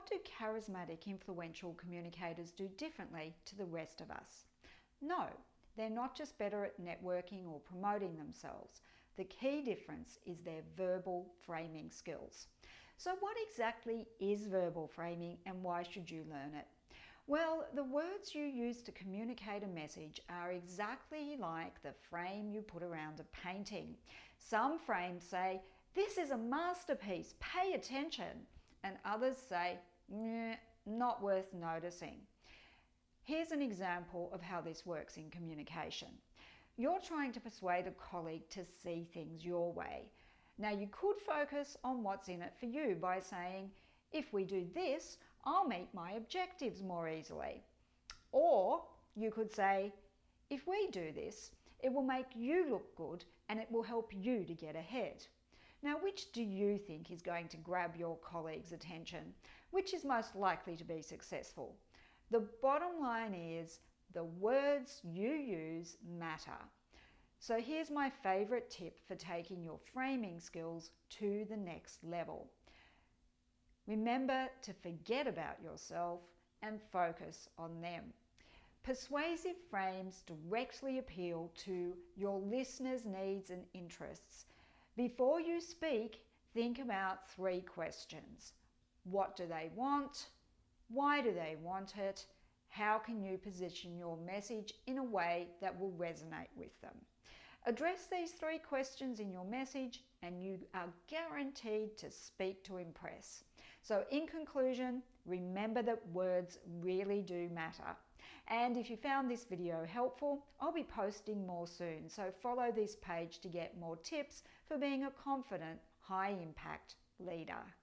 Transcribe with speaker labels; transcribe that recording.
Speaker 1: what do charismatic, influential communicators do differently to the rest of us? No, they're not just better at networking or promoting themselves. The key difference is their verbal framing skills. So what exactly is verbal framing and why should you learn it? Well, the words you use to communicate a message are exactly like the frame you put around a painting. Some frames say, "This is a masterpiece, pay attention," and others say, "Not worth noticing." Here's an example of how this works in communication. You're trying to persuade a colleague to see things your way. Now, you could focus on what's in it for you by saying, "If we do this, I'll meet my objectives more easily." Or you could say, "If we do this, it will make you look good and it will help you to get ahead." Now, which do you think is going to grab your colleague's attention? Which is most likely to be successful? The bottom line is the words you use matter. So here's my favorite tip for taking your framing skills to the next level. Remember to forget about yourself and focus on them. Persuasive frames directly appeal to your listeners' needs and interests. Before you speak, think about 3 questions. What do they want? Why do they want it? How can you position your message in a way that will resonate with them? Address these 3 questions in your message and you are guaranteed to speak to impress. So in conclusion, remember that words really do matter. And if you found this video helpful, I'll be posting more soon. So follow this page to get more tips for being a confident, high impact leader.